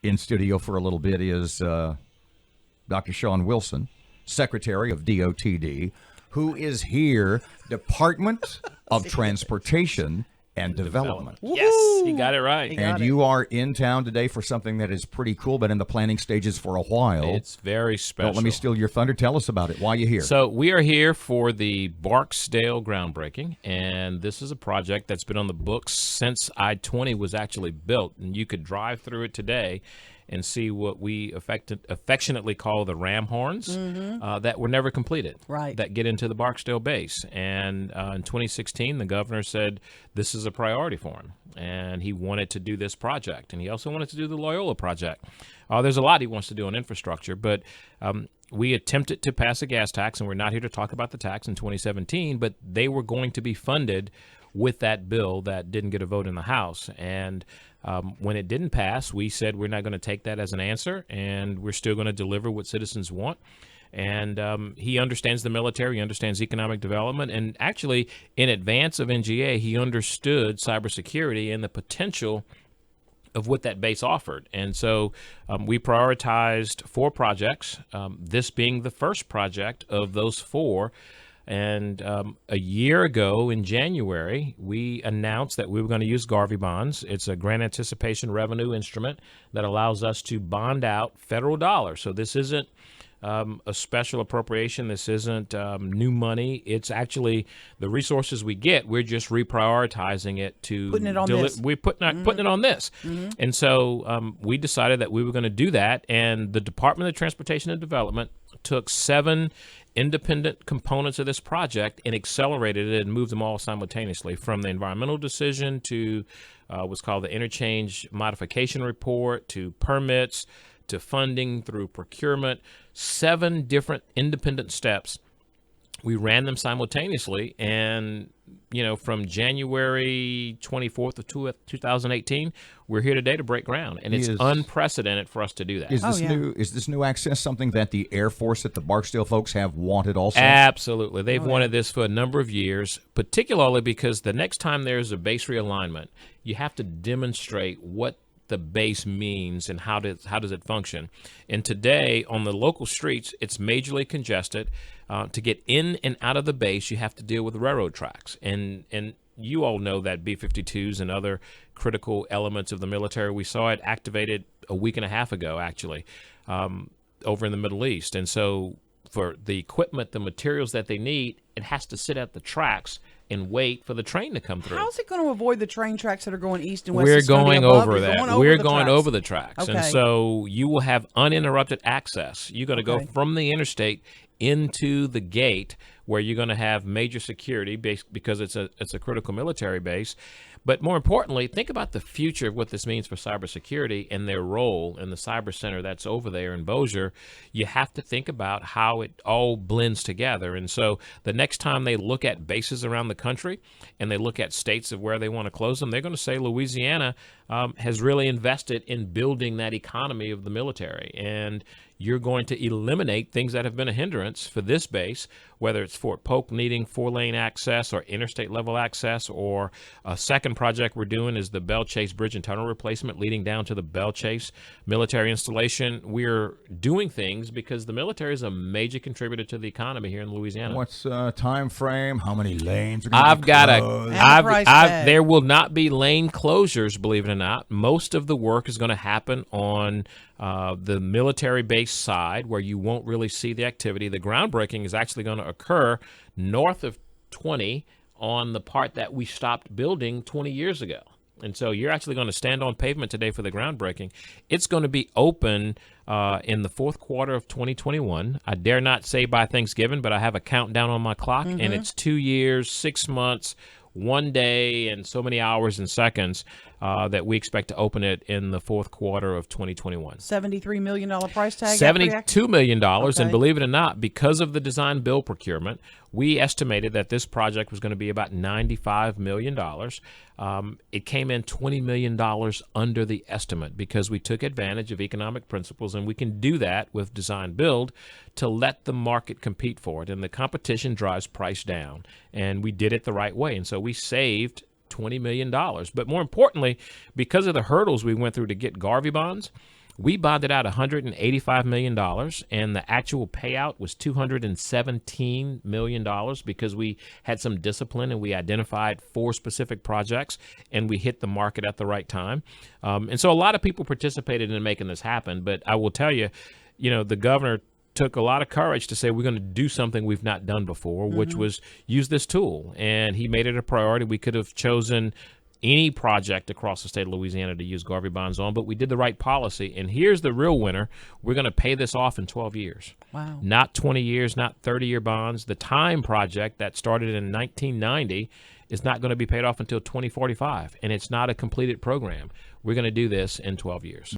in studio for a little bit is Dr. Shawn Wilson, Secretary of DOTD, who is here, Department of Transportation and Development. Yes, he got it right. And you are in town today for something that is pretty cool, but in the planning stages for a while. It's very special. Don't let me steal your thunder. Tell us about it. Why are you here? So we are here for the Barksdale groundbreaking, and this is a project that's been on the books since I-20 was actually built, and you could drive through it today and see what we affectionately call the ram horns that were never completed, that get into the Barksdale base. And in 2016, the governor said this is a priority for him, and he wanted to do this project. And he also wanted to do the Loyola project. There's a lot he wants to do on infrastructure, but we attempted to pass a gas tax, and we're not here to talk about the tax in 2017, but they were going to be funded with that bill that didn't get a vote in the House. And when it didn't pass, we said we're not going to take that as an answer, and we're still going to deliver what citizens want. And he understands the military, he understands economic development, and actually, in advance of NGA, he understood cybersecurity and the potential of what that base offered. And so we prioritized 4 projects, this being the first project of those 4. And a year ago in January, we announced that we were going to use Garvey bonds. It's a grant anticipation revenue instrument that allows us to bond out federal dollars. So this isn't a special appropriation. This isn't new money. It's actually the resources we get. We're just reprioritizing it to putting it on this. We're putting it on this. And so we decided that we were going to do that. And the Department of Transportation and Development took 7 independent components of this project and accelerated it and moved them all simultaneously, from the environmental decision to what's called the interchange modification report, to permits, to funding, through procurement. 7 different independent steps. We ran them simultaneously, and from January 24th of 2018, we're here today to break ground, and it's unprecedented for us to do that. Is this new access something that the Air Force, that the Barksdale folks have wanted also? Absolutely. They've wanted this for a number of years, particularly because the next time there's a base realignment, you have to demonstrate what the base means and how does it function. And today on the local streets, it's majorly congested. To get in and out of the base, you have to deal with railroad tracks. And you all know that B-52s and other critical elements of the military, we saw it activated a week and a half ago, actually, over in the Middle East. And so for the equipment, the materials that they need, it has to sit at the tracks and wait for the train to come through. How's it going to avoid the train tracks that are going east and west? We're going over that. We're going over the tracks. Okay. And so you will have uninterrupted access. You're going to go from the interstate into the gate, where you're going to have major security because it's a critical military base. But more importantly, think about the future of what this means for cybersecurity and their role in the cyber center that's over there in Bossier. You have to think about how it all blends together. And so the next time they look at bases around the country and they look at states of where they want to close them, they're going to say Louisiana has really invested in building that economy of the military. And you're going to eliminate things that have been a hindrance for this base, whether it's Fort Polk needing 4-lane access or interstate level access, or a second project we're doing is the Belle Chase Bridge and Tunnel replacement leading down to the Belle Chase military installation. We're doing things because the military is a major contributor to the economy here in Louisiana. What's time frame? How many lanes are going to be closed? There will not be lane closures, believe it or not. Most of the work is going to happen on the military base side, where you won't really see the activity. The groundbreaking is actually going to occur north of 20 on the part that we stopped building 20 years ago. And so you're actually going to stand on pavement today for the groundbreaking. It's going to be open in the 4th quarter of 2021. I dare not say by Thanksgiving, but I have a countdown on my clock, and it's 2 years, 6 months, 1 day, and so many hours and seconds that we expect to open it in the 4th quarter of 2021. $73 million price tag? $72 million. And believe it or not, because of the design build procurement, we estimated that this project was going to be about $95 million. It came in $20 million under the estimate because we took advantage of economic principles, and we can do that with design build to let the market compete for it. And the competition drives price down, and we did it the right way. And so we saved $20 million. But more importantly, because of the hurdles we went through to get Garvey bonds, We bonded out $185 million, and the actual payout was $217 million because we had some discipline and we identified 4 specific projects and we hit the market at the right time. And so a lot of people participated in making this happen. But I will tell you, the governor took a lot of courage to say we're going to do something we've not done before, which was use this tool. And he made it a priority. We could have chosen any project across the state of Louisiana to use Garvey bonds on, but we did the right policy. And here's the real winner. We're going to pay this off in 12 years. Wow. Not 20 years, not 30-year bonds. The Time project that started in 1990 is not going to be paid off until 2045, and it's not a completed program. We're going to do this in 12 years.